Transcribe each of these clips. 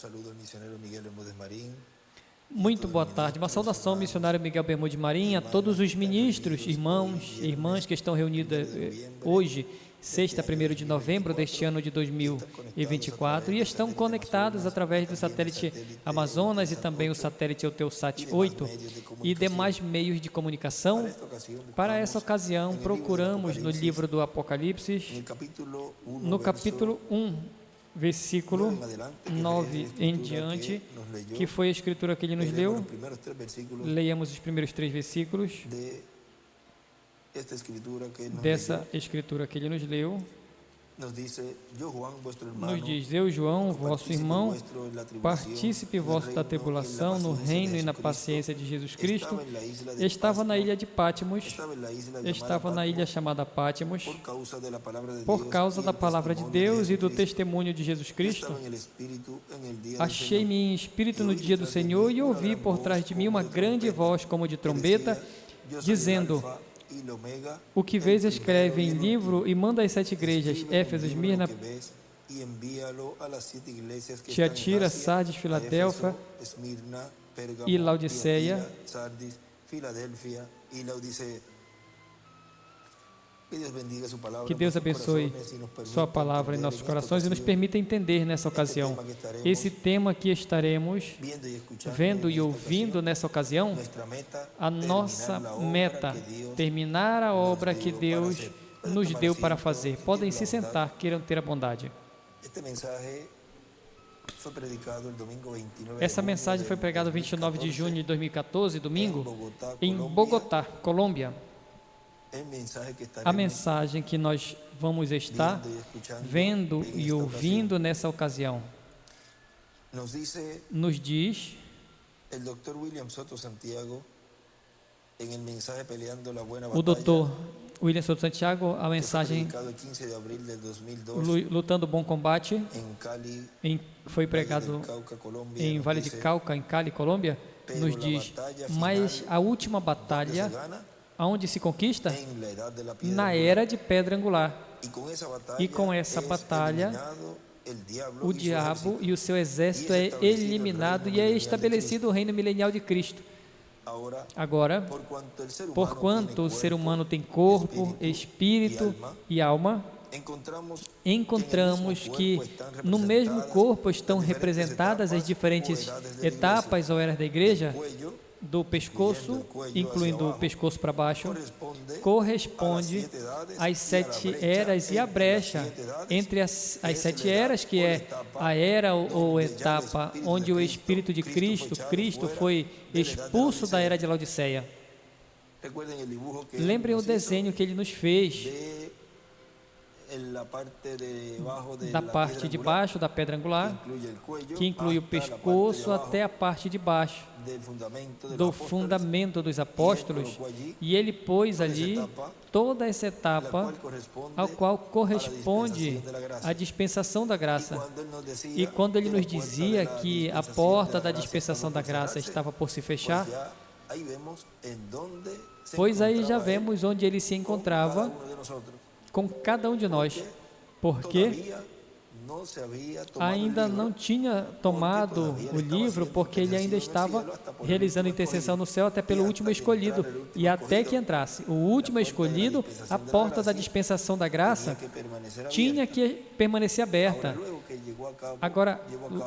Saludo al misionero Miguel Bermúdez Marín. Muito boa tarde. Uma saudação ao missionário Miguel Bermúdez Marim, a todos os ministros, irmãos e irmãs que estão reunidos hoje, sexta, 1º de novembro deste ano de 2024, e estão conectados através do satélite Amazonas e também o satélite Eutelsat 8 e demais meios de comunicação. Para essa ocasião, procuramos no livro do Apocalipse, no capítulo 1, versículo 9 em diante, que foi a escritura que ele nos leu. Leiamos os primeiros 3 versículos dessa escritura que ele nos leu. Nos diz: eu, João, vosso irmão, partícipe vosso da tribulação, no reino e na paciência de Jesus Cristo, estava na ilha de Pátimos, estava na ilha chamada Pátimos, por causa da palavra de Deus e do testemunho de Jesus Cristo. Achei-me em espírito no dia do Senhor e ouvi por trás de mim uma grande voz como de trombeta, dizendo: o que vês escreve em livro e manda às 7 igrejas, Éfeso, Esmirna, Tiatira, Sardes, Filadélfia e Laodiceia. Que Deus abençoe sua palavra em nossos corações e nos permita entender nessa ocasião esse tema que estaremos vendo e ouvindo nessa ocasião. A nossa meta, terminar a obra que Deus nos deu para fazer. Podem se sentar, queiram ter a bondade. Essa mensagem foi pregada 29 de junho de 2014, domingo, em Bogotá, Colômbia. A mensagem que nós vamos estar vendo e ouvindo nessa ocasião nos diz o Dr. William Soto Santiago, a mensagem Lutando o Bom Combate, foi pregado em Vale de Cauca, em Cali, Colômbia, nos diz: mas a última batalha, aonde se conquista? Na era de pedra angular. E com essa batalha, o diabo e o seu exército é eliminado e é estabelecido o reino milenial de Cristo. Agora, porquanto o ser humano tem corpo, espírito e alma, encontramos que no mesmo corpo estão representadas as diferentes etapas ou eras da igreja. Do pescoço, incluindo o pescoço para baixo, corresponde às 7 eras e a brecha entre as 7 eras, que é a era ou etapa onde o Espírito de Cristo foi expulso da era de Laodiceia. Lembrem o desenho que ele nos fez da parte de baixo da pedra angular, que inclui o pescoço até a parte de baixo do fundamento dos apóstolos, e ele pôs ali toda essa etapa ao qual corresponde a dispensação da graça. E quando ele nos dizia que a porta da dispensação da graça estava por se fechar, pois aí já vemos onde ele se encontrava com cada um de nós, porque ainda não tinha tomado o livro, porque ele ainda estava realizando intercessão no céu até pelo último escolhido, e até que entrasse o último escolhido, a porta da dispensação da graça tinha que permanecer aberta. Agora,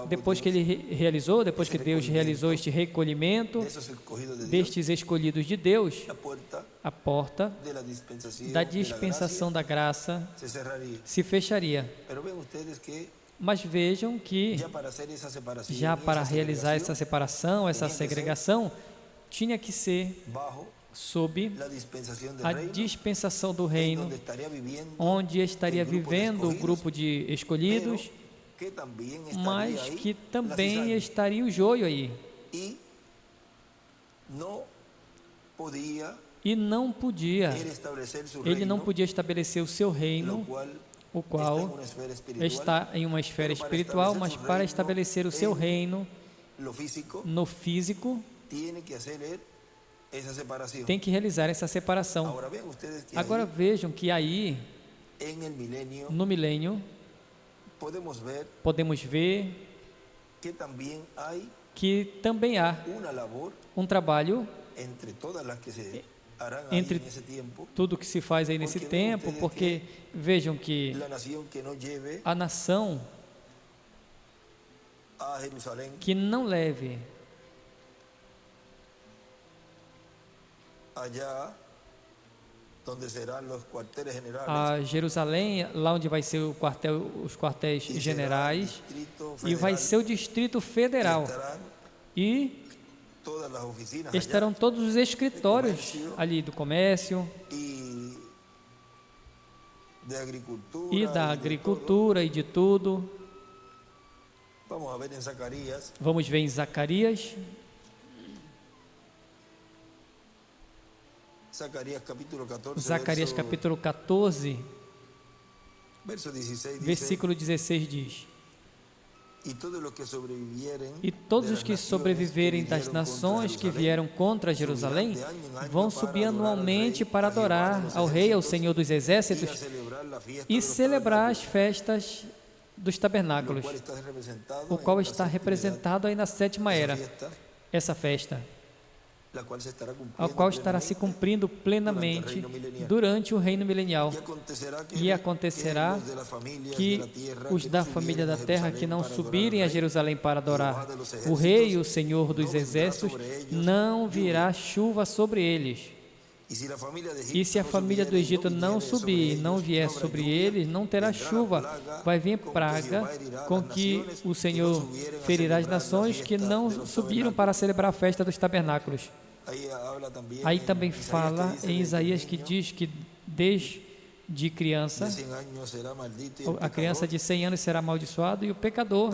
depois que ele realizou, depois que Deus realizou este recolhimento destes escolhidos de Deus, a porta da dispensação da graça se fecharia. Mas vejam que já para realizar essa separação, essa segregação, tinha que ser sob a dispensação do reino, onde estaria vivendo o grupo de escolhidos, mas que também estaria o joio aí. E não podia, ele não podia estabelecer o seu reino, o qual está em uma esfera espiritual, mas para estabelecer o seu reino no físico, tem que realizar essa separação. Agora vejam que aí, no milênio, podemos ver que también hay que também há una labor um trabalho entre todas las que se harán entre ahí en esse tempo, tudo que se faz aí nesse tempo, porque vejam que la nación que no lleve a nação a Jerusalén que não leve allá donde serán los cuarteles generales a Jerusalém, lá onde vai ser o quartel, os quartéis y será el generais, distrito e vai federal, ser o Distrito Federal, estarán e todas las oficinas estarão allá todos os escritórios ali do comércio y de agricultura e da y de todo. agricultura e de tudo. Vamos a ver en Zacarías Vamos ver em Zacarias, capítulo 14, Zacarias capítulo 14, verso 16 dice: versículo 16 diz: e todos os que sobreviverem E todos os que sobreviverem das nações que vieram contra Jerusalém vão subir anualmente para adorar ao Rei, ao Senhor dos Exércitos, e celebrar as festas dos tabernáculos, o qual está representado aí na sétima era, essa festa, a qual estará se cumprindo plenamente durante o reino milenial. E acontecerá que os da família da terra que não subirem a Jerusalém para adorar o Rei, o Senhor dos Exércitos, não virá chuva sobre eles. E se a família do Egito não subir e não vier sobre eles, não terá chuva. Vai vir praga com que o Senhor ferirá as nações que não subiram para celebrar a festa dos tabernáculos. Aí também fala em Isaías que diz que desde criança, a criança de 100 anos será amaldiçoado e o pecador.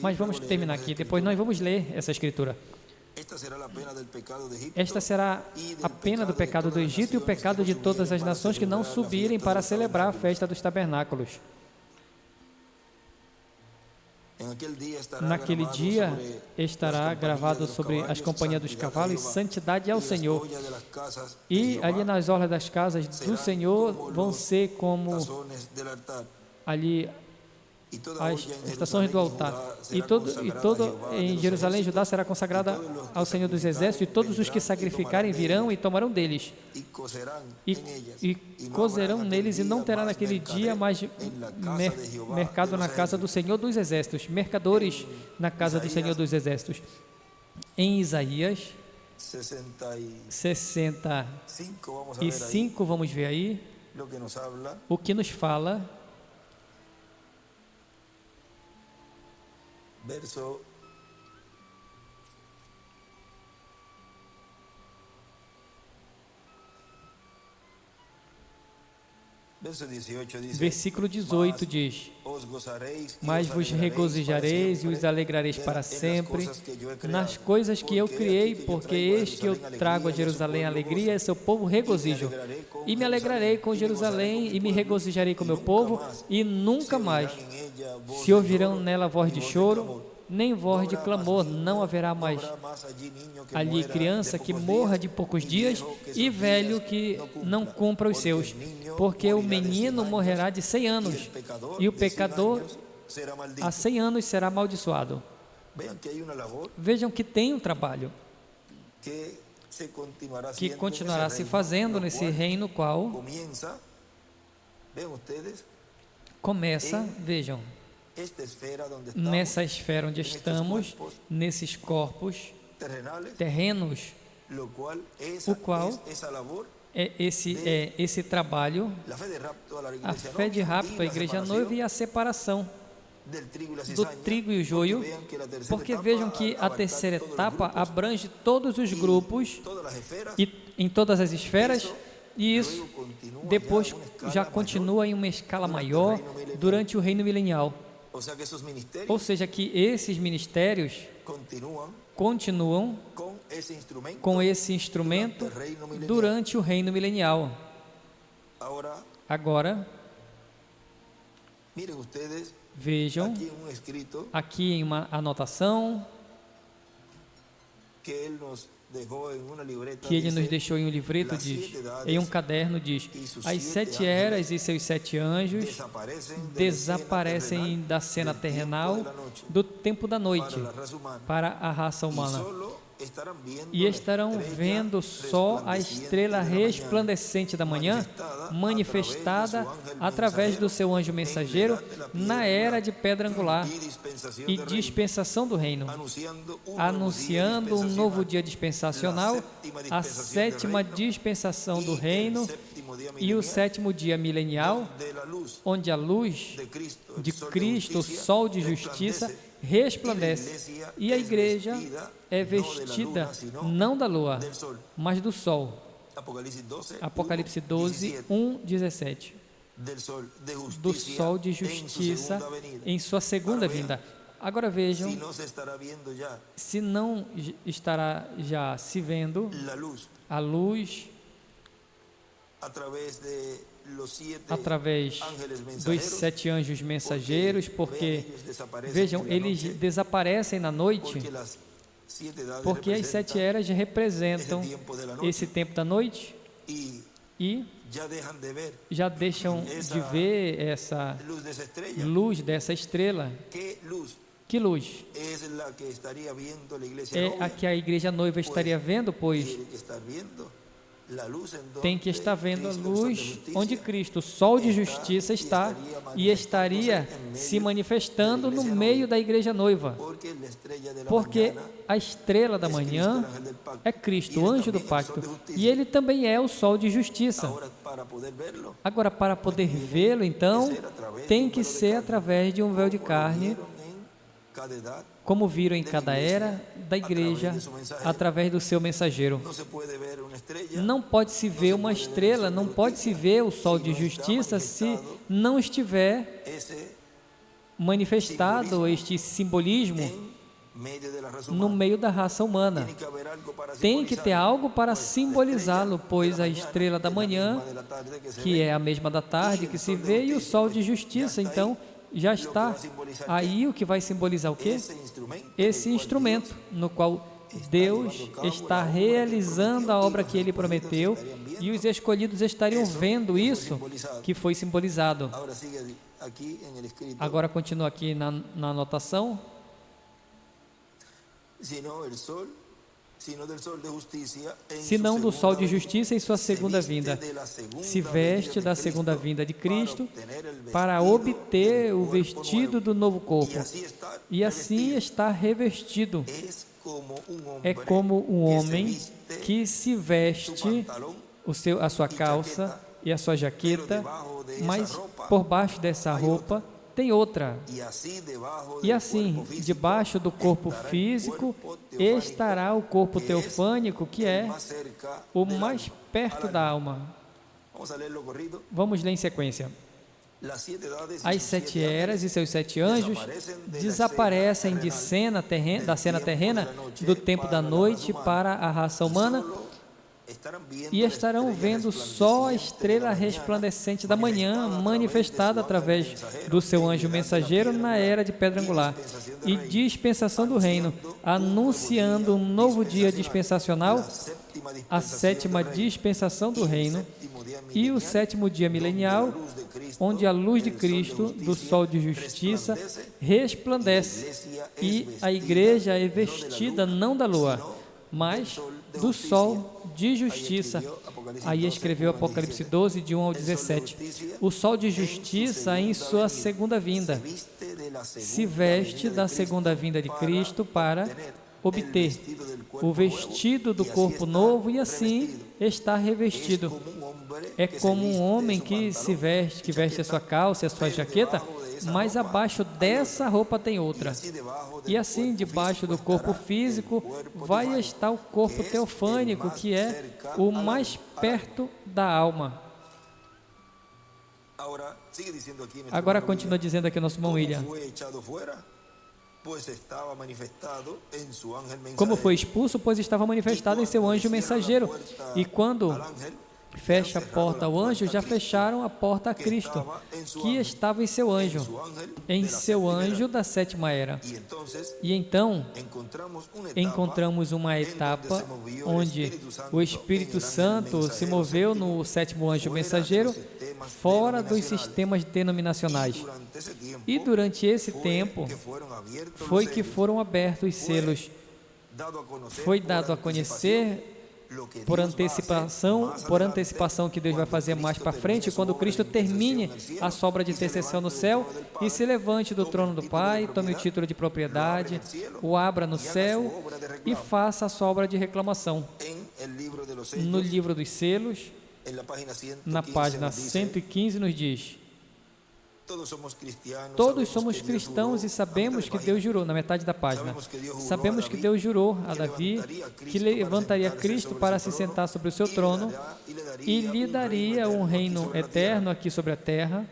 Mas vamos terminar aqui, depois nós vamos ler essa escritura. Esta será a pena do pecado do Egito e o pecado de todas as nações que não subirem para celebrar a festa dos tabernáculos. Naquele dia estará gravado sobre as companhias dos cavalos: santidade ao Senhor. E ali nas orlas das casas do Senhor vão ser como ali as estações do altar. E todo em Jerusalém, Judá será consagrada ao Senhor dos Exércitos, e todos os que sacrificarem virão e tomarão deles. E cozerão neles, e não terá naquele dia mais mercado na casa do Senhor dos Exércitos, mercadores na casa do Senhor dos Exércitos. Em Isaías 65, vamos ver aí o que nos fala. Versículo 18 diz: mas vos regozijareis e os alegrareis para sempre nas coisas que eu criei, porque eis que eu trago a Jerusalém alegria e seu povo regozijo. E me alegrarei com Jerusalém e me regozijarei com meu povo, e nunca mais se ouvirão nela voz de choro, nem voz de clamor. Não haverá mais ali criança que morra de poucos dias e velho que não cumpra os seus, porque o menino morrerá de 100 anos e o pecador a 100 anos será amaldiçoado. Vejam que tem um trabalho que continuará se fazendo nesse reino qual começa, vejam, nessa esfera onde estamos, nesses corpos terrenos, o qual é esse trabalho, a fé de rapto, a igreja noiva e a separação do trigo e o joio, porque vejam que a terceira etapa abrange todos os grupos e em todas as esferas, e isso depois já continua em uma escala maior durante o reino milenial. Ou seja, que esses ministérios continuam com esse instrumento durante o reino milenial. Agora, vejam que ele nos deixou em um livreto, diz, em um caderno, diz: as 7 eras e seus 7 anjos desaparecem da cena terrenal do tempo da noite para a raça humana, e estarão vendo só a estrela resplandecente da manhã, manifestada através do seu anjo mensageiro na era de pedra angular e dispensação do reino, anunciando um novo dia dispensacional, a 7ª dispensação do reino e o 7º dia milenial, onde a luz de Cristo, o sol de justiça, resplandece, e a igreja é vestida não da lua, mas do sol. Apocalipse 12, 1, 17. Do sol de justiça em sua segunda vinda. Agora vejam, se não estará já se vendo a luz através dos 7 anjos mensageiros, porque, vejam, eles desaparecem na noite, porque as 7 eras representam esse tempo da noite e já deixam de ver essa luz dessa estrela. Que luz? É a que a igreja noiva estaria vendo, pois tem que estar vendo a luz onde Cristo, o sol de justiça, está, e estaria se manifestando no meio da igreja noiva, porque a estrela da manhã é Cristo, o anjo do pacto, e ele também é o sol de justiça. Agora, para poder vê-lo, então, tem que ser através de um véu de carne, como viram em cada era da igreja, através do seu mensageiro. Não pode se ver uma estrela, não pode se ver o sol de justiça se não estiver manifestado este simbolismo no meio da raça humana. Tem que ter algo para simbolizá-lo, pois a estrela da manhã, que é a mesma da tarde que se vê, e o sol de justiça, então, já está aí. O que vai simbolizar o quê? Esse instrumento no qual Deus está realizando a obra que Ele prometeu, e os escolhidos estariam vendo isso que foi simbolizado. Agora continua aqui na anotação. Senão do sol de justiça em sua segunda vinda, se veste da segunda vinda de Cristo para obter o vestido do novo corpo, e assim está revestido. É como um homem que se veste a sua calça e a sua jaqueta, mas por baixo dessa roupa tem outra. E assim, debaixo do corpo físico estará o corpo teofânico, que é o mais perto da alma. Vamos ler em sequência. As 7 eras e seus 7 anjos desaparecem da cena terrena do tempo da noite para a raça humana, e estarão vendo só a estrela resplandecente da manhã, manifestada através do seu anjo mensageiro na era de pedra angular e dispensação do reino, anunciando um novo dia dispensacional, a 7ª dispensação do reino e o 7º dia milenial, onde a luz de Cristo, do sol de justiça, resplandece, e a igreja é vestida não da lua, mas do sol de justiça. Aí escreveu Apocalipse 12, de 1 ao 17. O sol de justiça em sua segunda vinda se veste da segunda vinda de Cristo para obter o vestido do corpo novo, e assim está revestido. É como um homem que veste a sua calça e a sua jaqueta, mas abaixo dessa roupa tem outra. E assim, debaixo do corpo físico, vai estar o corpo teofânico, que é o mais perto da alma. Agora continua dizendo aqui o nosso irmão William. Como foi expulso, pois estava manifestado em seu anjo mensageiro. E quando fecha a porta ao anjo, já fecharam a porta a Cristo, que estava em seu anjo da sétima era. E então, encontramos uma etapa onde o Espírito Santo se moveu no sétimo anjo mensageiro, fora dos sistemas denominacionais. E durante esse tempo, foi que foram abertos os selos, foi dado a conhecer por antecipação que Deus vai fazer mais para frente, quando Cristo termine a sua obra de intercessão no céu e se levante do trono do Pai, tome o título de propriedade, o abra no céu e faça a sua obra de reclamação. No livro dos selos, na página 115, nos diz: todos somos cristãos e sabemos que Deus jurou, na metade da página, sabemos que Deus jurou a Davi que levantaria Cristo para se sentar sobre o seu trono e lhe daria um reino eterno aqui sobre a terra,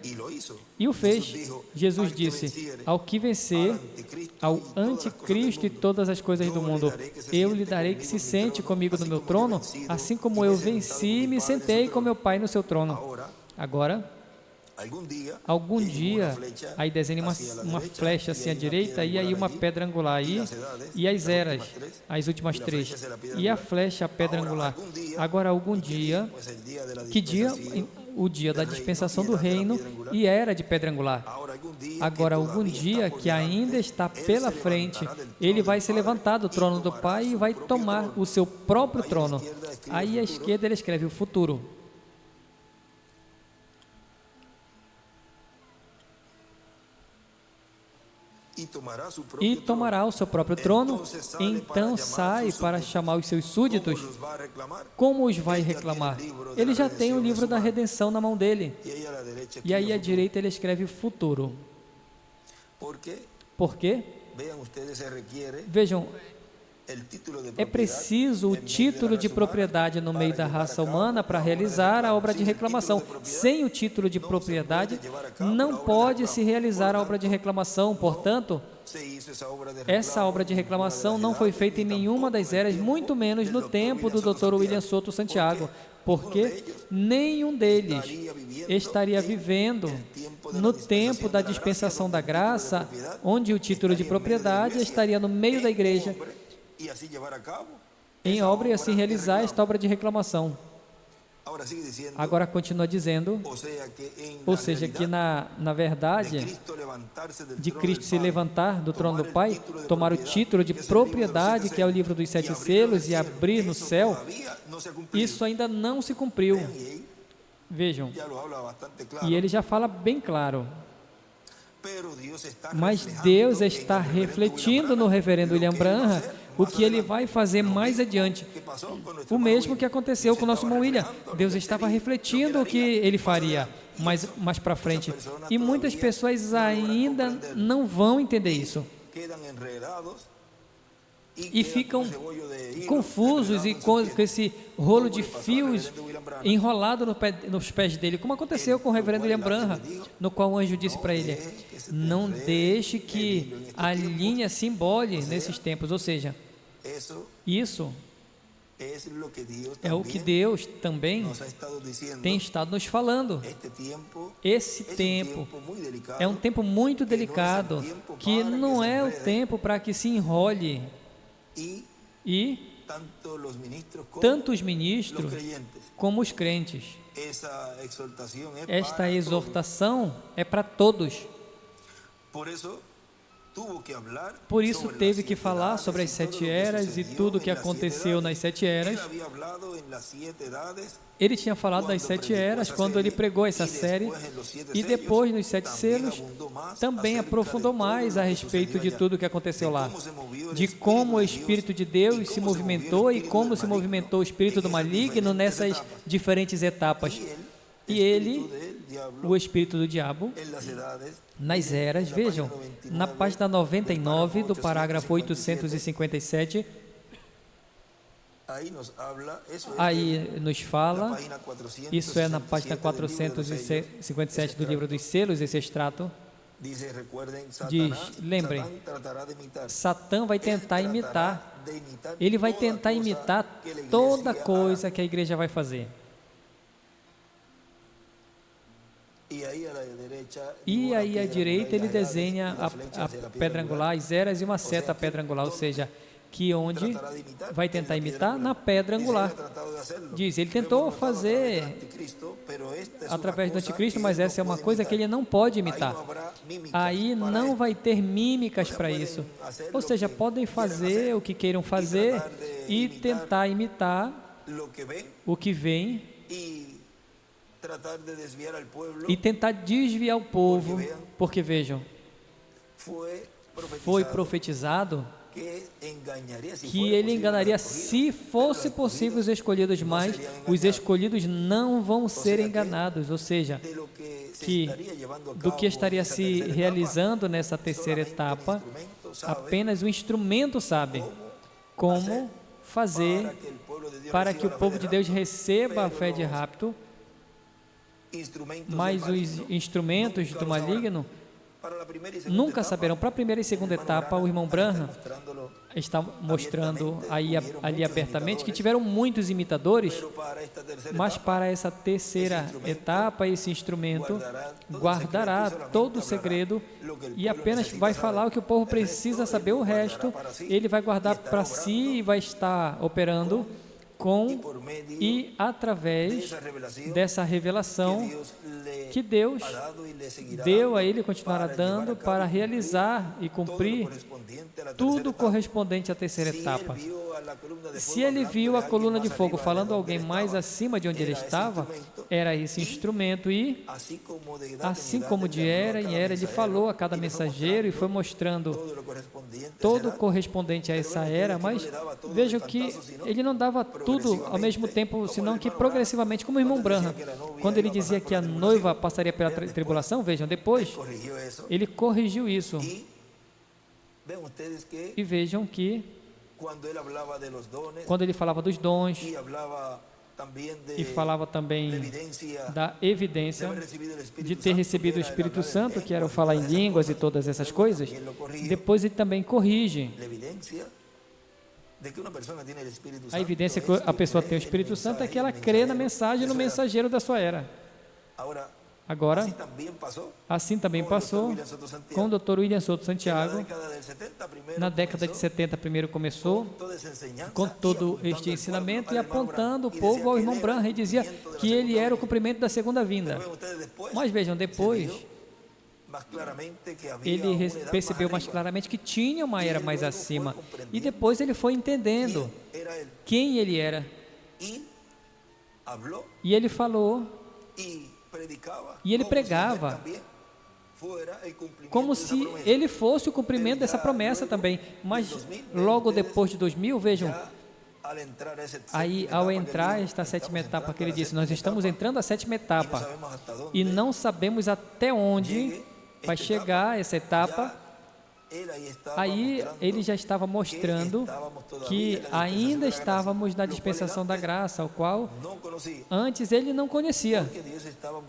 e o fez. Jesus disse: ao que vencer, ao anticristo e todas as coisas do mundo, eu lhe darei que se sente comigo no meu trono, assim como eu venci e me sentei com meu Pai no seu trono. Agora, algum dia, aí desenha uma flecha assim à direita, e aí uma pedra angular aí, e as eras, as últimas três, e a flecha, a pedra angular. Agora, algum dia, que dia? O dia da dispensação do reino e era de pedra angular. Agora, algum dia que ainda está pela frente, ele vai se levantar do trono do Pai e vai tomar o seu próprio trono. Aí à esquerda ele escreve o futuro. E tomará o seu próprio trono, então sai para chamar os seus súditos. Como os vai reclamar? Ele já tem o livro da redenção na mão dele. E aí à direita ele escreve futuro. Por quê? Vejam, é preciso o título de propriedade no meio da raça humana para realizar a obra de reclamação. Sem o título de propriedade, não pode se realizar a obra de reclamação. Portanto, essa obra de reclamação não foi feita em nenhuma das eras, muito menos no tempo do Dr. William Souto Santiago, porque nenhum deles estaria vivendo no tempo da dispensação da graça, onde o título de propriedade estaria no meio da igreja, em obra, e assim realizar esta obra de reclamação. Agora continua dizendo, ou seja, que na verdade, de Cristo se levantar do trono do Pai, tomar o título de propriedade, que é o livro dos 7 selos, e abrir no céu, isso ainda não se cumpriu. Vejam, e ele já fala bem claro. Mas Deus está refletindo no reverendo William Branham o que ele vai fazer mais adiante. O mesmo que aconteceu com o nosso irmão William. Deus estava refletindo o que ele faria mais para frente. E muitas pessoas ainda não vão entender isso. E ficam confusos e com esse rolo de fios enrolado nos pés dele, como aconteceu com o reverendo William Branham, no qual o anjo disse para ele: não deixe que a linha se embole nesses tempos. Ou seja, isso é o que Deus também tem estado nos falando. Esse tempo é um tempo muito delicado, que não é o tempo para que se enrole. E tanto os ministros como os crentes. Esta exortação é para todos. Por isso teve que falar sobre as 7 eras e tudo o que aconteceu nas 7 eras. Ele tinha falado das 7 eras quando ele pregou essa série, e depois nos 7 selos também aprofundou mais a respeito de tudo o que aconteceu lá, de como o Espírito de Deus se movimentou e como se movimentou o Espírito do maligno nessas diferentes etapas. E ele, o Espírito do diabo, nas eras, vejam, na página 99 do parágrafo 857, aí nos fala, isso é na página 457 do livro dos selos, esse extrato, diz, lembrem, Satã vai tentar imitar, ele vai tentar imitar toda coisa que a igreja vai fazer. E aí à direita ele desenha a pedra angular, as eras e uma seta pedra angular, ou seja, que onde vai tentar imitar na pedra angular. Diz, ele tentou fazer através do anticristo, mas essa é uma coisa que ele não pode imitar. Aí não vai ter mímicas para isso. Ou seja, podem fazer o que queiram fazer e tentar imitar o que vem e tentar desviar o povo, porque vejam, foi profetizado que ele enganaria se fosse possível os escolhidos, mas os escolhidos não vão ser enganados, ou seja, que do que estaria se realizando nessa terceira etapa, apenas o instrumento sabe como fazer para que o povo de Deus receba a fé de rapto, mas os instrumentos do maligno nunca saberão. Para a primeira e segunda etapa, o irmão Branham está mostrando ali abertamente que tiveram muitos imitadores, mas para essa terceira etapa, esse instrumento guardará todo o segredo e apenas vai falar o que o povo precisa saber. O resto, ele vai guardar para si e vai estar operando com e através dessa revelação que Deus deu a ele e continuará dando para realizar e cumprir tudo correspondente à terceira etapa. Se ele viu a coluna de fogo falando a alguém mais acima de onde ele estava, era esse instrumento, e assim como de era em era, ele falou a cada mensageiro e foi mostrando todo correspondente a essa era, mas vejam que ele não dava tudo ao mesmo tempo, senão que progressivamente, como o irmão Branham, quando ele dizia que a noiva passaria pela tribulação, vejam, depois ele corrigiu isso. E vejam que quando ele falava dos dons e falava também da evidência de ter recebido o Espírito Santo, que era o falar em línguas e todas essas coisas, depois ele também corrige a evidência que a pessoa tem o Espírito Santo é que ela crê na mensagem, no mensageiro da sua era. Agora, assim também passou com o Dr. William Soto Santiago. Na década de 70, primeiro começou com todo este ensinamento e apontando o povo ao irmão Branham, e dizia que ele era o cumprimento da segunda vinda. Mas vejam, depois ele percebeu mais claramente que tinha uma era mais acima, e depois ele foi entendendo quem ele era, e ele falou, e ele pregava como se ele fosse o cumprimento dessa promessa também. Mas logo depois de 2000, vejam, aí ao entrar esta sétima etapa que ele disse, nós estamos entrando a sétima etapa e não sabemos até onde vai chegar essa etapa. Aí ele já estava mostrando que ainda estávamos na dispensação da graça, ao qual antes ele não conhecia,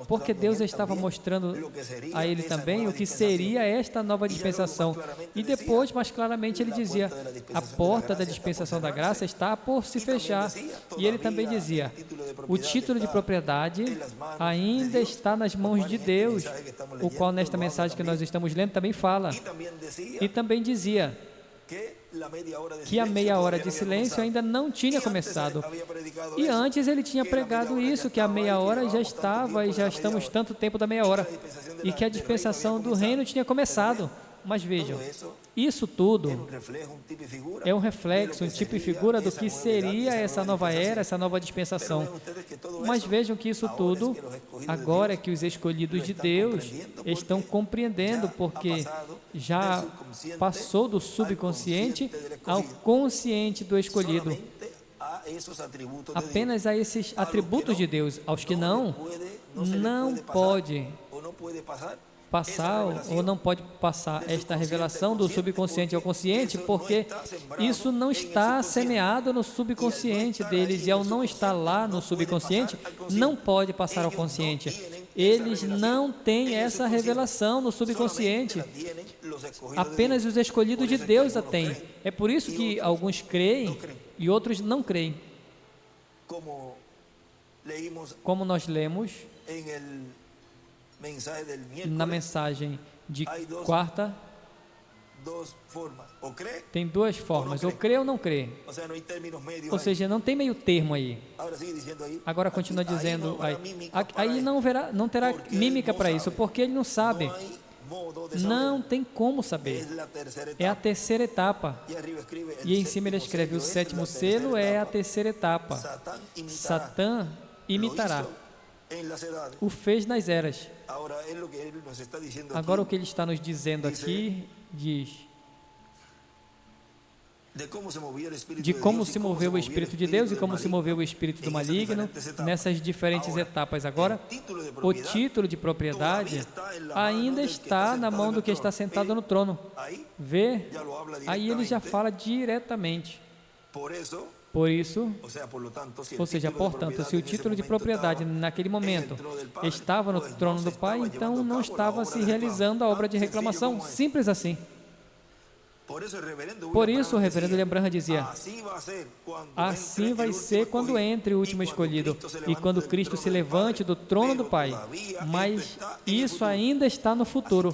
porque Deus estava mostrando a ele também o que seria esta nova dispensação. E depois, mais claramente, ele dizia, a porta da dispensação da graça está por se fechar. E ele também dizia, o título de propriedade ainda está nas mãos de Deus, o qual nesta mensagem que nós estamos lendo também fala. E também dizia que a meia hora de silêncio ainda não tinha começado. E antes ele tinha pregado isso, que a meia hora já estava, e já estamos tanto tempo da meia hora, e que a dispensação do reino tinha começado. Mas vejam, isso tudo é um reflexo, um tipo e figura do que seria essa nova era, essa nova dispensação. Mas vejam que isso tudo, agora que os escolhidos de Deus estão compreendendo, porque já passou do subconsciente ao consciente do escolhido, apenas a esses atributos de Deus. Aos que não pode passar ou não pode passar esta revelação do subconsciente ao consciente, porque isso não está semeado no subconsciente deles, e ao não estar lá no subconsciente, não pode passar ao consciente. Eles não têm essa revelação no subconsciente, apenas os escolhidos de Deus a têm. É por isso que alguns creem e outros não creem. Como nós lemos Na mensagem de quarta, tem duas formas, ou crê ou não crê. Ou seja, não tem meio termo aí. Agora continua dizendo, aí não terá mímica para isso, porque ele não sabe. Não tem como saber. É a terceira etapa. E em cima ele escreve, o sétimo selo é a terceira etapa. Satã imitará. O fez nas eras. Agora o que ele está nos dizendo aqui, diz de como se moveu o Espírito de Deus e como se moveu o Espírito do maligno nessas diferentes etapas. Agora, o título de propriedade ainda está na mão do que está sentado no trono. Vê? Aí ele já fala diretamente. Por isso, ou seja, portanto, se o título de propriedade naquele momento estava no trono do Pai, então não estava se realizando a obra de reclamação. Simples assim. Por isso o reverendo William Branham dizia, assim vai ser quando entre o último escolhido e quando Cristo se levante do trono do Pai, mas isso ainda está no futuro.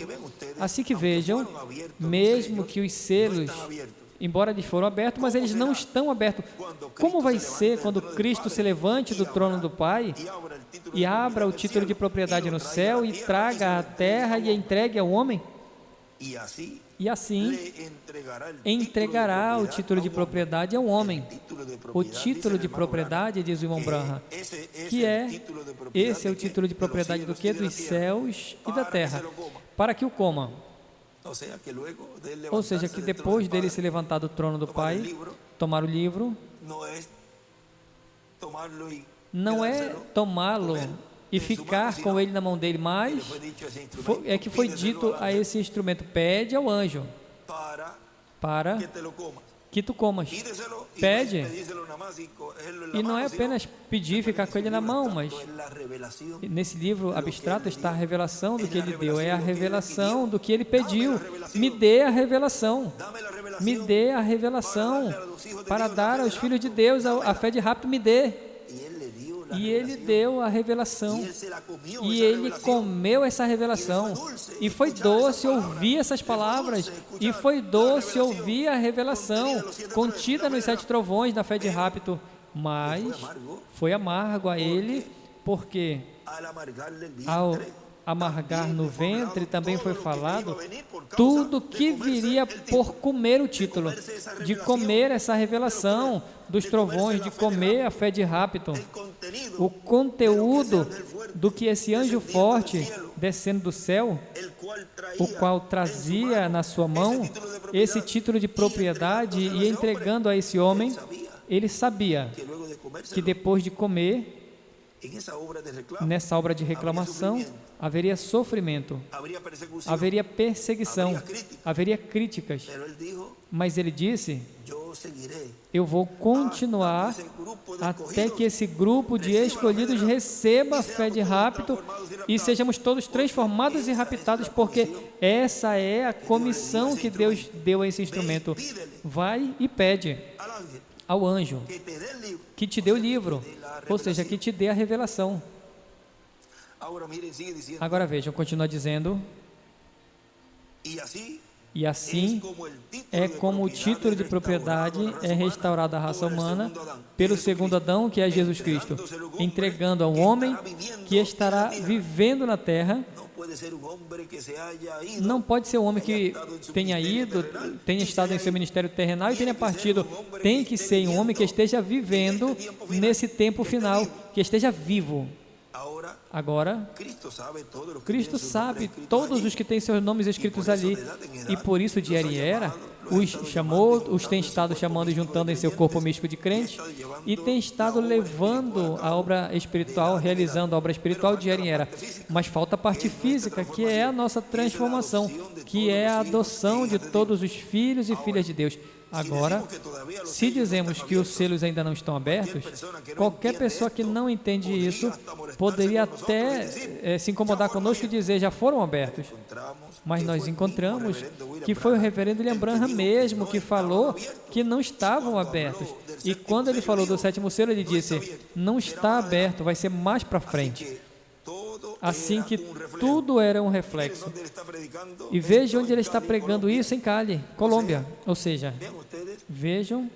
Assim que vejam, mesmo que os selos, embora eles foram abertos, mas eles não estão abertos. Como vai ser quando Cristo se levante do trono do Pai e abra o título de propriedade no céu e traga à terra e entregue ao homem? E assim entregará o título de propriedade ao homem. O título de propriedade, diz o irmão Branham, esse é o título de propriedade do quê? Dos céus e da terra, para que o coma. Ou seja, que depois dele se levantar do trono do Pai, tomar o livro, não é tomá-lo e ficar com ele na mão dele, mas é que foi dito a esse instrumento, pede ao anjo para que tu comas. Pede. E não é apenas pedir e ficar com ele na mão, mas nesse livro abstrato está a revelação do que ele deu, é a revelação do que ele pediu. Me dê a revelação. Me dê a revelação para dar aos filhos de Deus a fé de rápido, me dê. E ele deu a revelação, e ele comeu essa revelação, e foi doce ouvir essas palavras, e foi doce ouvir a revelação contida nos 7 trovões da fé de rapto, mas foi amargo a ele, porque ao amargar no ventre também foi falado tudo que viria por comer o título, de comer essa revelação dos trovões, de comer a fé de rapto, o conteúdo do que esse anjo forte descendo do céu, o qual trazia na sua mão esse título de propriedade e entregando a esse homem, ele sabia que depois de comer, nessa obra de reclamação, haveria sofrimento, haveria perseguição, haveria críticas. Mas ele disse, eu vou continuar até que esse grupo de escolhidos receba a fé de rapto e sejamos todos transformados e raptados, porque essa é a comissão que Deus deu a esse instrumento. Vai e pede ao anjo que te dê o livro, ou seja, que te dê a revelação. Agora vejam, continua dizendo, e assim é como o título de propriedade é restaurado à raça humana pelo segundo Adão, que é Jesus Cristo, entregando ao homem que estará vivendo na terra. Não pode ser um homem que tenha ido, tenha estado em seu ministério terrenal e tenha partido. Tem que ser um homem que esteja vivendo nesse tempo final, que esteja vivo. Agora, Cristo sabe todos os que têm seus nomes escritos ali, e por isso de era em era os chamou, os tem estado chamando e juntando em seu corpo místico de crente, e tem estado levando a obra espiritual, realizando a obra espiritual de era em era. Mas falta a parte física, que é a nossa transformação, que é a adoção de todos os filhos e filhas de Deus. Agora, se dizemos que os selos ainda não estão abertos, qualquer pessoa que não entende isso poderia até se incomodar conosco e dizer, já foram abertos. Mas nós encontramos que foi o reverendo William Branham mesmo que falou que não estavam abertos. E quando ele falou do 7º selo, ele disse, não está aberto, vai ser mais para frente. assim que tudo era um reflexo. E veja onde ele está pregando isso, em Cali, Colômbia. Ou seja, vejam,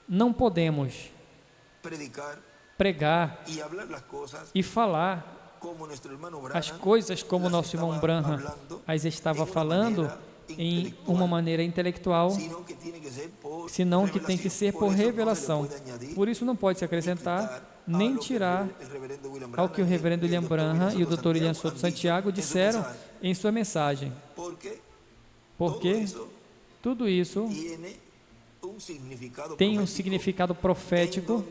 não podemos pregar e falar as coisas como nosso irmão Branham as estava falando em uma maneira intelectual, senão que tem que ser por revelação. Por isso não pode se acrescentar nem tirar ao que o reverendo William Branham e o Dr. William Souto Santiago disseram em sua mensagem. Porque tudo isso tem um significado profético,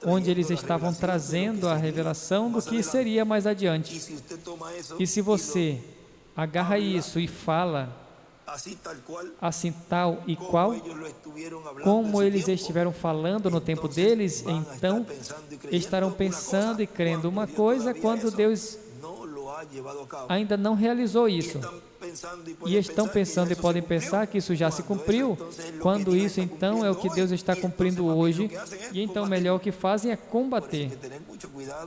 onde eles estavam trazendo a revelação do que seria mais adiante. E se você agarra isso e fala assim tal e qual, como eles estiveram falando no tempo deles, então estarão pensando e crendo uma coisa quando Deus ainda não realizou isso. E estão pensando e podem pensar que isso já se cumpriu, quando isso então é o que Deus está cumprindo hoje, e então o melhor que fazem é combater.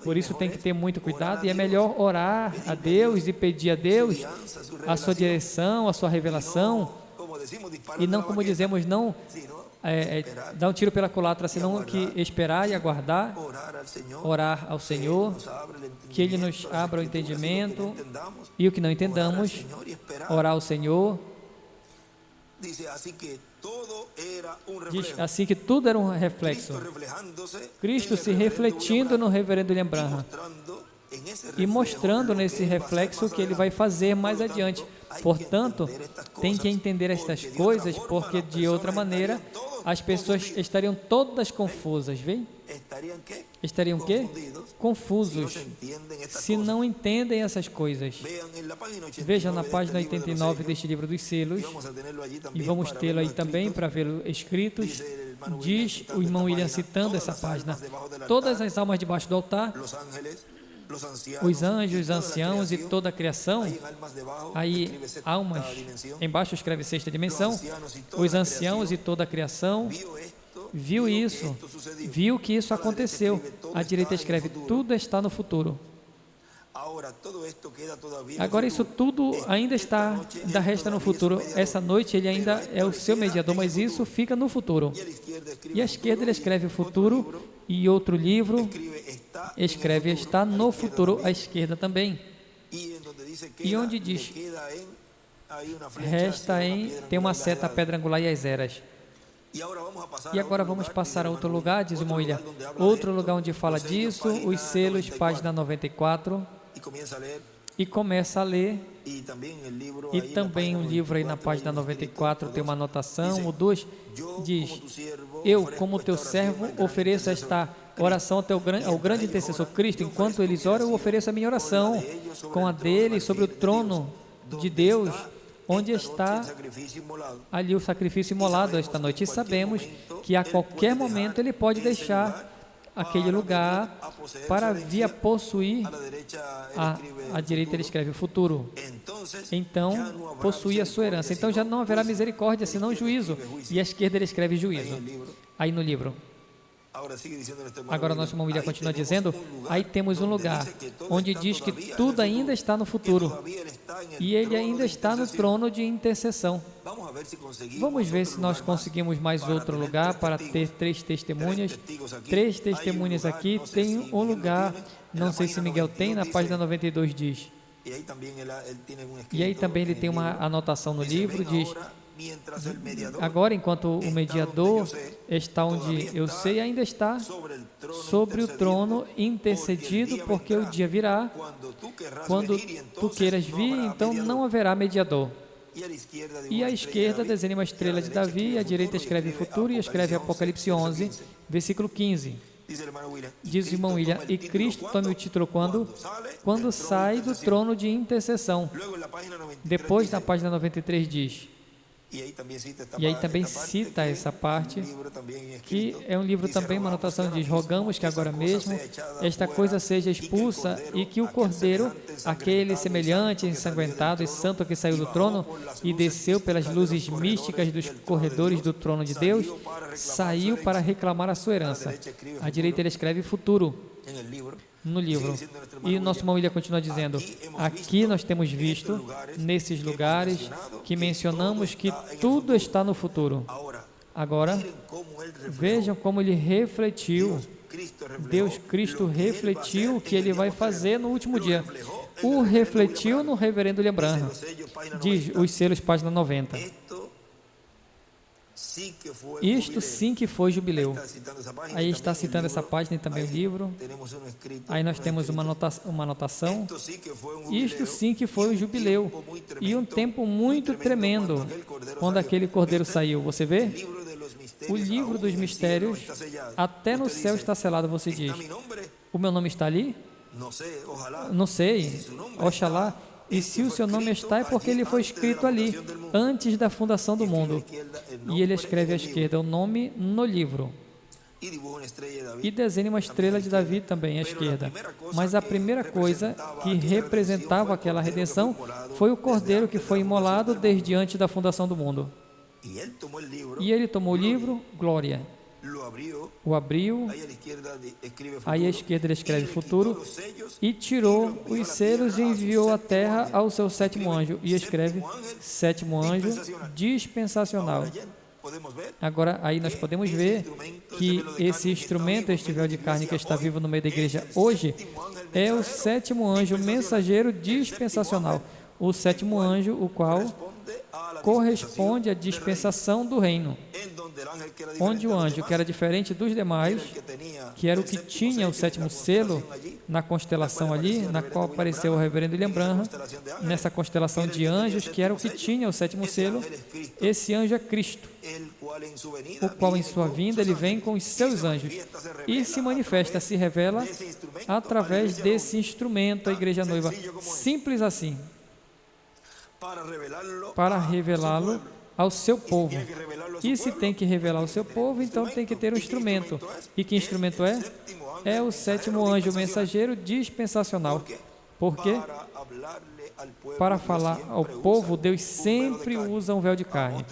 Por isso tem que ter muito cuidado, e é melhor orar a Deus e pedir a Deus a sua direção, a sua revelação, e não, como dizemos, não dar um tiro pela culatra, senão que esperar e aguardar, orar ao Senhor, que Ele nos abra o entendimento, e o que não entendamos, orar ao Senhor. Diz assim que tudo era um reflexo. Cristo se refletindo no reverendo William Branham e mostrando nesse reflexo o que ele vai fazer mais adiante. Portanto, tem que entender estas coisas, porque de outra maneira as pessoas estariam todas confusas, vem? Estariam o quê? Confusos, se não entendem essas coisas. Veja na página 89 deste livro dos selos, e vamos tê-lo aí também para ver escritos. Diz o irmão William citando essa página: todas as almas debaixo do altar, os anjos, os anciãos e toda a criação, aí almas, embaixo escreve sexta dimensão, os anciãos e toda a criação, viu isso, viu que isso aconteceu. À direita escreve: tudo está no futuro. Agora isso tudo ainda resta no futuro. Essa noite ele ainda é o seu mediador, mas isso fica no futuro. E à esquerda ele escreve o futuro, e outro livro escreve está no futuro, à esquerda também. E onde diz resta em, tem uma seta, a pedra angular e as eras. E agora vamos passar a outro lugar, diz o irmão William. Outro lugar onde fala disso, os selos, página 94. E começa a ler. E também um livro aí na página 94 tem uma anotação, o 2 diz: eu, como teu servo, ofereço esta oração ao grande intercessor Cristo. Enquanto eles oram, eu ofereço a minha oração com a dele sobre o trono de Deus, onde está ali o sacrifício imolado esta noite. E sabemos que a qualquer momento ele pode deixar aquele lugar para vir a possuir. À direita ele escreve o futuro. Então, possuir a sua herança. Então já não haverá misericórdia, senão juízo. E à esquerda ele escreve juízo. Aí no livro. Agora nosso irmão William continua dizendo: aí temos um lugar onde diz que tudo ainda está no futuro, e ele ainda está no trono de intercessão. Vamos ver se nós conseguimos mais outro lugar para ter 3 testemunhas. 3 testemunhas aqui. Tem um lugar, não sei se Miguel tem, na página 92 diz. E aí também ele tem uma anotação no livro, diz: agora, enquanto o mediador está onde eu sei, ainda está sobre o trono intercedido, porque o dia virá, quando tu queiras vir, então não haverá mediador. E à esquerda desenha uma estrela de Davi, e à direita escreve futuro e escreve Apocalipse 11, versículo 15. Diz o irmão William: e Cristo tome o título quando sai do trono de intercessão. Depois, na página 93 diz, e aí também cita essa parte, que é um livro também, uma anotação diz: rogamos que agora mesmo esta coisa seja expulsa, e que o Cordeiro, aquele semelhante, ensanguentado e santo que saiu do trono e desceu pelas luzes místicas dos corredores do trono de Deus, saiu para reclamar a sua herança. À direita ele escreve futuro. no livro. E nosso irmão William continua dizendo, aqui nós temos visto, nesses lugares, que mencionamos que tudo está no futuro. Agora, vejam como ele refletiu, Deus Cristo refletiu o que ele vai fazer no último dia. O refletiu no reverendo William Branham. Diz os selos, página 90. Isto sim que foi jubileu. Aí está citando essa página e também o livro. Aí nós temos uma anotação. Isto sim que foi o jubileu. E um tempo muito tremendo, quando aquele cordeiro saiu. Você vê? O livro dos mistérios, até no céu está selado, você diz. O meu nome está ali? Não sei. Oxalá. E se o seu nome está, é porque ele foi escrito ali, antes da fundação do mundo. E ele escreve à esquerda o nome no livro. E desenha uma estrela de Davi também à esquerda. Mas a primeira coisa que representava aquela redenção foi o cordeiro que foi imolado desde antes da fundação do mundo. E ele tomou o livro, glória. O abriu, aí à esquerda ele escreve futuro, e tirou os selos e enviou à terra ao seu sétimo anjo, e escreve sétimo anjo dispensacional. Agora, aí nós podemos ver que esse instrumento, este véu de carne que está vivo no meio da igreja hoje, é o sétimo anjo mensageiro dispensacional, o sétimo anjo, o qual corresponde à dispensação do reino, onde o anjo, que era diferente dos demais, que era o que tinha o sétimo selo na constelação ali, na qual apareceu o reverendo William Branham, nessa constelação de anjos, que era o que tinha o sétimo selo, esse anjo é Cristo, o qual em sua vinda ele vem com os seus anjos e se manifesta, se revela através desse instrumento, a igreja noiva, simples assim, para revelá-lo ao seu povo. E se tem que revelar ao seu povo, então tem que ter um instrumento. E que instrumento é? É o sétimo anjo mensageiro dispensacional. Por quê? Para falar ao povo, Deus sempre usa um véu de carne.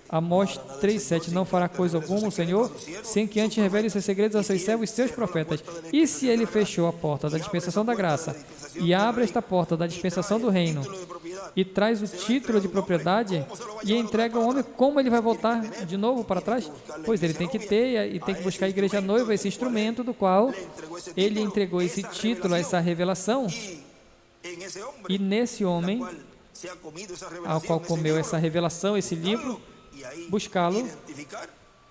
Amós 3,7: não fará coisa alguma o Senhor, sem que antes revele seus segredos aos seus servos e seus profetas. E se ele fechou a porta da dispensação da graça, e abre esta porta da dispensação do reino, e traz o título de propriedade, e entrega ao homem, como ele vai voltar de novo para trás? Pois ele tem que ter, e tem que buscar a igreja noiva, esse instrumento do qual ele entregou esse título, essa revelação, e nesse homem, ao qual comeu essa revelação, esse livro, buscá-lo,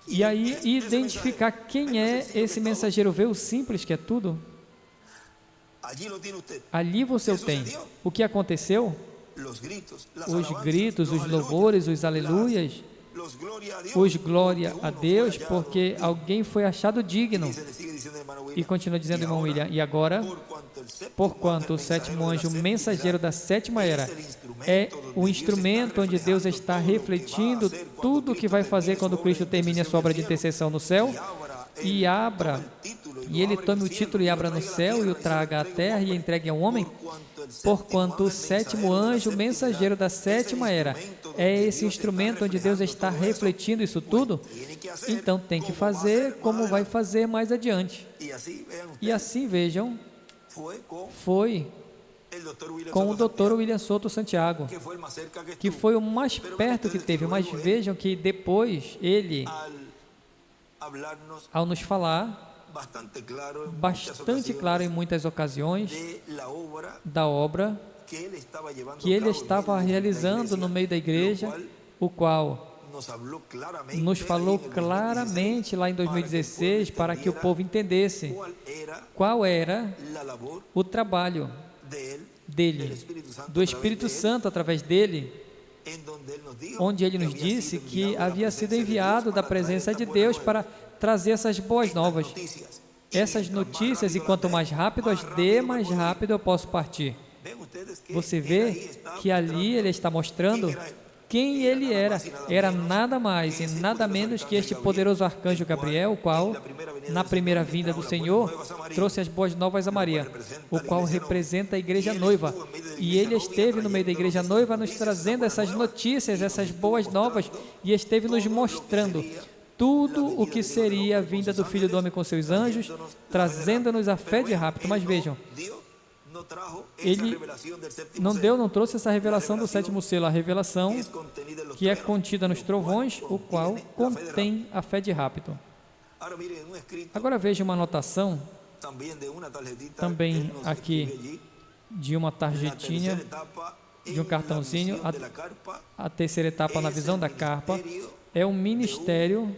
e aí identificar quem é esse mensageiro véu simples, que é tudo. Ali você o tem. O que aconteceu? Os gritos, os louvores, os aleluias, os glória a Deus, porque alguém foi achado digno. E continua dizendo, irmão William, e agora, porquanto o sétimo anjo mensageiro da sétima era é o instrumento onde Deus está refletindo tudo o que vai fazer quando Cristo termine a sua obra de intercessão no céu, e abra, e ele tome o título e abra no céu e o traga à terra e entregue ao homem, porquanto o sétimo anjo mensageiro da sétima era é esse instrumento onde Deus está refletindo isso tudo, então tem que fazer como vai fazer mais adiante. E assim, vejam, foi com o Dr. William Souto Santiago, que foi o mais perto que teve, mas vejam que depois ele, ao nos falar bastante claro em muitas ocasiões da obra que ele estava realizando no meio da igreja, o qual nos falou claramente lá em 2016 para que o povo entendesse qual era o trabalho dele, do Espírito Santo através dele, onde ele nos disse que havia sido enviado da presença de Deus para trazer essas boas novas, essas notícias, e quanto mais rápido as dê, mais rápido eu posso partir. Você vê que ali ele está mostrando quem ele era nada mais e nada menos que este poderoso arcanjo Gabriel, o qual, na primeira vinda do Senhor, trouxe as boas novas a Maria, o qual representa a igreja noiva, e ele esteve no meio da igreja noiva nos trazendo essas notícias, essas boas novas, e esteve nos mostrando tudo o que seria a vinda do Filho do Homem com seus anjos, trazendo-nos a fé de rapto. Mas vejam, ele não trouxe essa revelação do sétimo selo, a revelação que é contida nos trovões, o qual contém a fé de rapto. Agora veja uma anotação, também aqui, de uma tarjetinha, de um cartãozinho, a terceira etapa na visão da carpa, é um ministério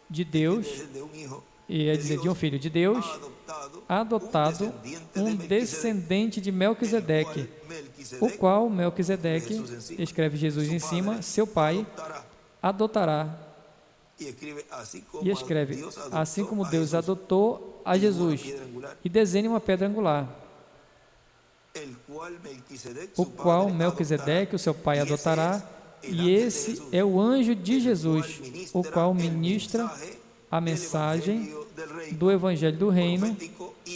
de Deus, e é dizer, de um filho de Deus, adotado, um descendente de Melquisedeque, o qual Melquisedeque, escreve Jesus em cima, seu pai, adotará. E escreve, assim como Deus adotou a Jesus, e desenha uma pedra angular, o qual Melquisedeque, o seu pai, adotará, e esse é o anjo de Jesus, o qual ministra a mensagem do Evangelho do Reino,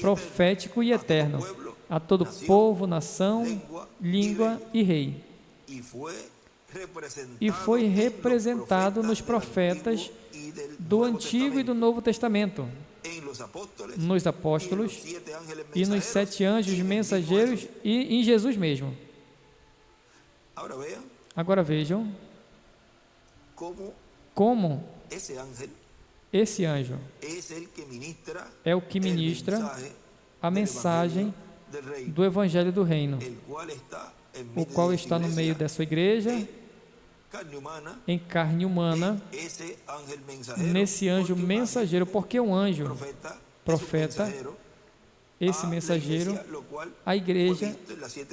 profético e eterno, a todo povo, nação, língua e rei. E foi representado nos profetas do Antigo e do Novo Testamento, nos apóstolos e nos 7 anjos mensageiros e em Jesus mesmo. Agora vejam como esse anjo é o que ministra a mensagem do Evangelho do Reino, o qual está no meio da sua igreja, em carne humana, nesse anjo mensageiro. Porque um anjo, profeta, esse mensageiro, a igreja,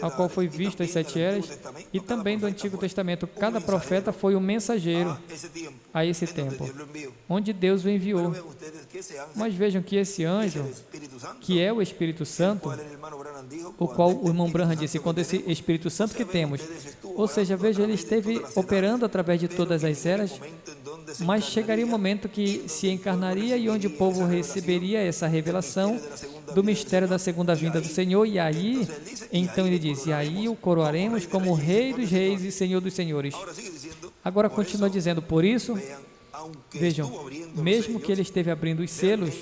a qual foi visto as 7 eras, e também do Antigo Testamento, cada profeta foi um mensageiro a esse tempo, onde Deus o enviou. Mas vejam que esse anjo, que é o Espírito Santo, o qual o irmão Branham disse, quando esse Espírito Santo que temos, ou seja, veja, ele esteve operando através de todas as eras, mas chegaria um momento que se encarnaria e onde o povo receberia essa revelação do mistério da segunda vinda do Senhor, e aí, então ele diz, e aí o coroaremos como Rei dos Reis e Senhor dos Senhores. Agora continua dizendo, por isso, vejam, mesmo que ele esteve abrindo os selos,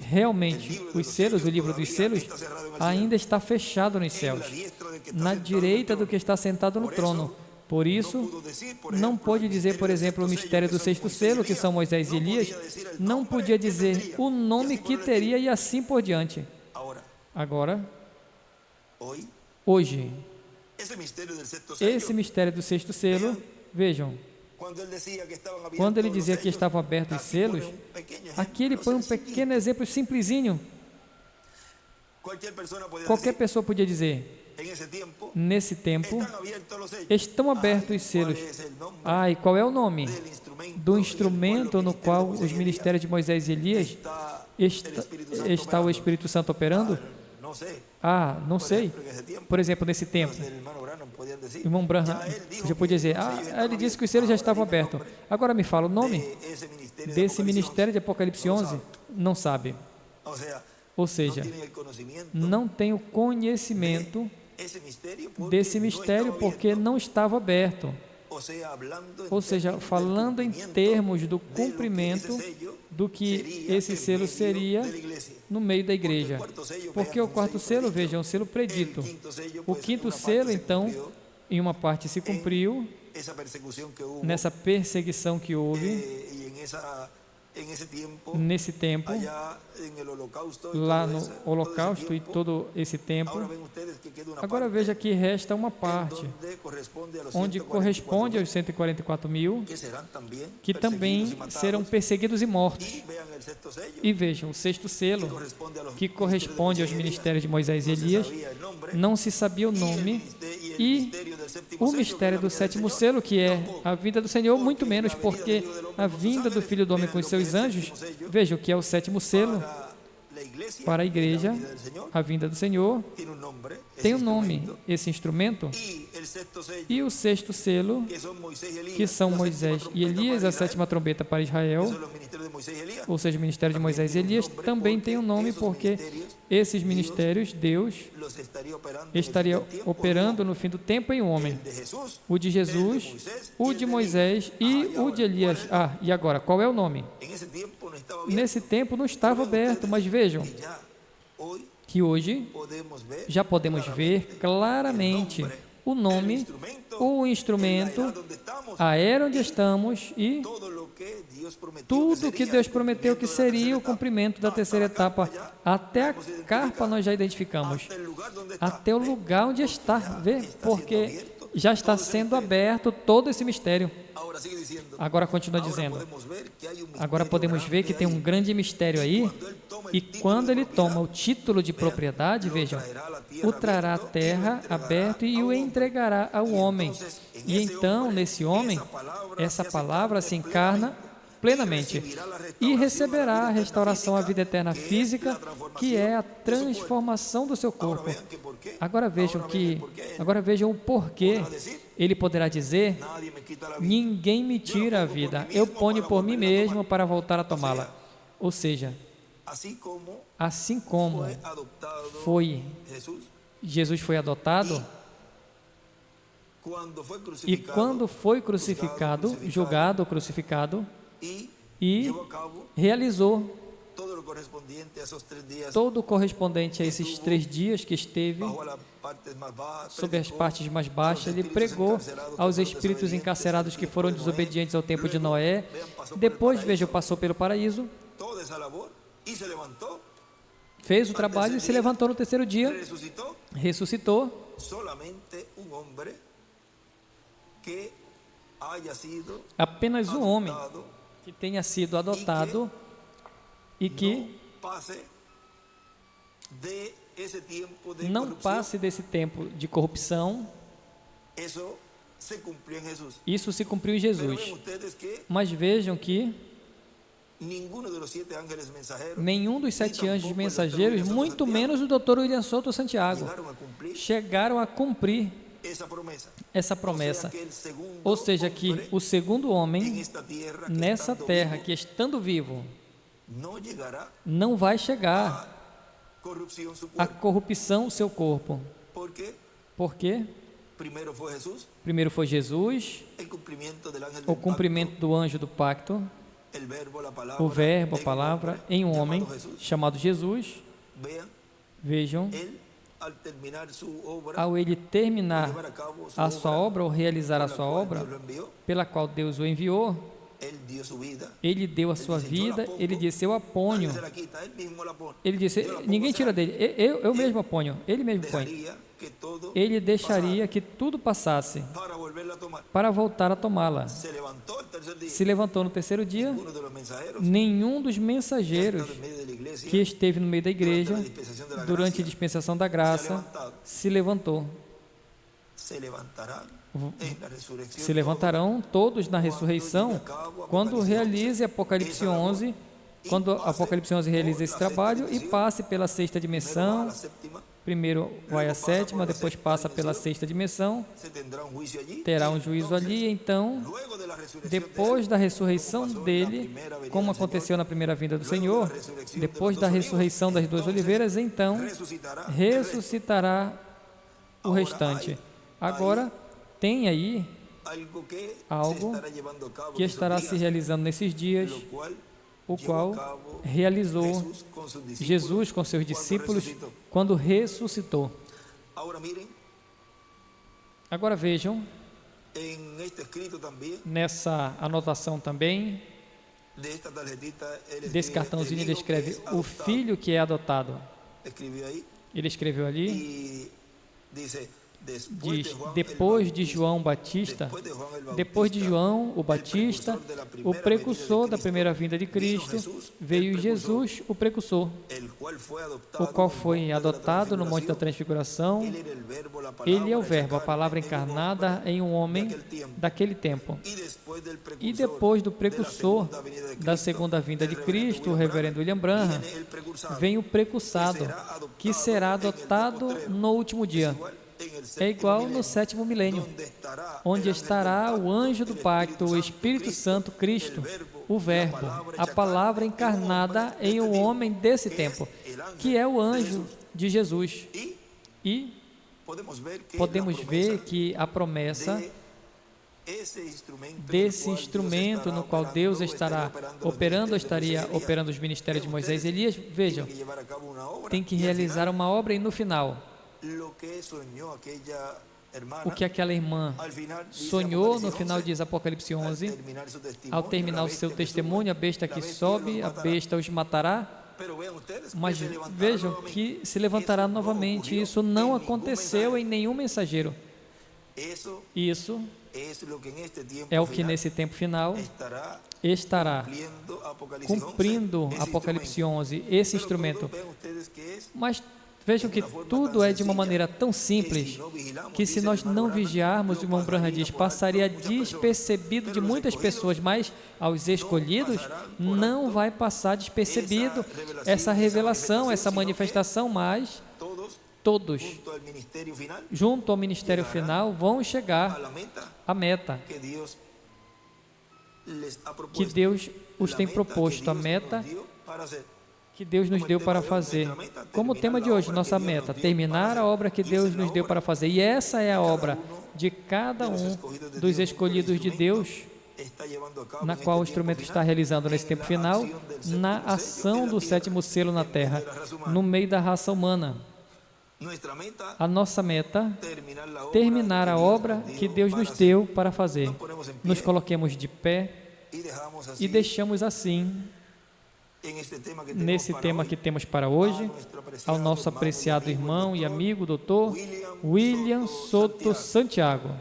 realmente, os selos, o livro dos selos, ainda está fechado nos céus, na direita do que está sentado no trono. Por isso, não pôde dizer, por exemplo, o mistério do 6º selo, que são Moisés e Elias, não podia dizer o nome que teria e assim por diante. Agora, hoje, esse mistério do 6º selo, vejam, quando ele dizia que estavam abertos os selos, aqui ele põe um pequeno exemplo simplesinho. Qualquer pessoa podia dizer, nesse tempo, estão abertos os selos. E qual é o nome do instrumento no qual os ministérios de Moisés e Elias está o Espírito Santo operando? Não sei. Por exemplo, nesse tempo, o irmão Branham já podia dizer, ele disse que os selos já estavam abertos. Agora me fala o nome desse ministério de Apocalipse 11? Não sabe. Ou seja, não tem o conhecimento desse mistério porque não estava aberto. Ou seja, falando em termos do cumprimento do que esse selo seria no meio da igreja. Porque o 4º selo, veja, é um selo predito. O 5º selo, então, em uma parte se cumpriu, nessa perseguição que houve, nesse tempo, lá no Holocausto e todo esse tempo. Agora veja que resta uma parte, onde corresponde aos 144.000, que também serão perseguidos e mortos. E vejam, o 6º selo, que corresponde aos ministérios de Moisés e Elias, não se sabia o nome, e o mistério do 7º selo, que é a vinda do Senhor, muito menos, porque a vinda do Filho do Homem com os seus anjos, vejam que é o 7º selo para a igreja, a vinda do Senhor, tem um nome, esse instrumento, e o 6º selo, que são Moisés e Elias, a 7ª trombeta para Israel, ou seja, o ministério de Moisés e Elias, também tem um nome porque esses ministérios Deus estaria operando no fim do tempo em um homem. O de Jesus, o de Moisés e o de Elias. E agora, qual é o nome? Nesse tempo não estava aberto, mas vejam que hoje já podemos ver claramente o nome, o instrumento, a era onde estamos e tudo que Deus prometeu que seria o cumprimento da terceira etapa. Até a carpa nós já identificamos, até o lugar onde está, vê? Porque já está sendo aberto todo esse mistério. Agora continua dizendo, agora podemos ver que tem um grande mistério aí, e quando ele toma o título de propriedade, vejam, o trará à terra aberto e o entregará ao homem. E então, nesse homem, essa palavra se encarna plenamente e receberá a restauração à vida eterna física, que é a transformação do seu corpo. Agora vejam o porquê. Ele poderá dizer: ninguém me tira a vida, eu ponho por mim mesmo para voltar a tomá-la. Ou seja, assim como Jesus foi adotado, e quando foi crucificado, julgado, crucificado, e realizou todo o correspondente a esses 3 dias que esteve sobre as partes mais baixas, ele pregou aos espíritos encarcerados que foram desobedientes ao tempo de Noé. Depois, vejam, passou pelo paraíso, fez o trabalho e se levantou no terceiro dia, ressuscitou. Apenas um homem que tenha sido adotado e que não passe desse tempo de corrupção. Isso se cumpriu em Jesus. Mas vejam que nenhum dos 7 anjos mensageiros, muito menos o Dr. William Souto Santiago, chegaram a cumprir essa promessa. Ou seja, que o segundo homem nessa terra, que estando vivo, não vai chegar a corrupção do seu corpo. Por quê? Primeiro foi Jesus, o cumprimento do anjo do pacto, o verbo, a palavra, em um homem chamado Jesus. Vejam, ao ele terminar a sua obra, ou realizar a sua obra, pela qual Deus o enviou, ele deu a sua vida, ele disse: eu a ponho. Ele disse: ninguém tira dele, eu mesmo a ponho, ele mesmo põe. Ele deixaria que tudo passasse para voltar a tomá-la. Se levantou no terceiro dia. Nenhum dos mensageiros que esteve no meio da igreja durante a dispensação da graça se levantou. Se levantarão todos na ressurreição quando realize Apocalipse 11, quando Apocalipse 11 realize esse trabalho e passe pela 6ª dimensão. Primeiro vai a 7ª, depois passa pela 6ª dimensão, terá um juízo ali. Então, depois da ressurreição dele, como aconteceu na primeira vinda do Senhor, depois da ressurreição das 2 oliveiras, então ressuscitará o restante. Agora, tem aí algo que estará se realizando nesses dias, o qual realizou Jesus com seus discípulos quando ressuscitou. Agora vejam, nessa anotação também, desse cartãozinho, ele escreve o filho que é adotado. Ele escreveu ali, diz: depois de João Batista, depois de João o Batista, o precursor da primeira vinda de Cristo, veio Jesus, o precursor, o qual foi adotado no Monte da Transfiguração. Ele é o verbo, a palavra encarnada em um homem daquele tempo. E depois do precursor da segunda vinda de Cristo, o reverendo William Branham, vem o precursado, que será adotado no último dia. é igual no sétimo milênio, onde estará o anjo do pacto, o Espírito Santo, Cristo, o Verbo, a palavra encarnada em um homem desse tempo, que é o anjo de Jesus. E podemos ver que a promessa desse instrumento no qual Deus estará operando, ou estaria operando os ministérios de Moisés e Elias, vejam, tem que realizar uma obra e no final, o que aquela irmã sonhou, no final diz Apocalipse 11, ao terminar o seu testemunho, a besta que sobe, a besta os matará, mas vejam que se levantará novamente. Isso não aconteceu em nenhum mensageiro. Isso é o que nesse tempo final estará cumprindo Apocalipse 11, esse instrumento. Mas vejam que tudo é de uma maneira tão simples que, se nós não vigiarmos, o irmão Branham diz, passaria despercebido de muitas pessoas, mas aos escolhidos não vai passar despercebido essa revelação, essa manifestação, mas todos, junto ao ministério final, vão chegar à meta que Deus os tem proposto, a meta que Deus nos deu para fazer. Como o tema de hoje, nossa meta, terminar a obra que Deus nos deu para fazer. E essa é a obra de cada um dos escolhidos de Deus, na qual o instrumento está realizando nesse tempo final, na ação do sétimo selo na terra, no meio da raça humana. A nossa meta, terminar a obra que Deus nos deu para fazer. Nos coloquemos de pé e deixamos assim, nesse tema que temos para hoje, ao nosso apreciado irmão e amigo, Dr. William Soto Santiago.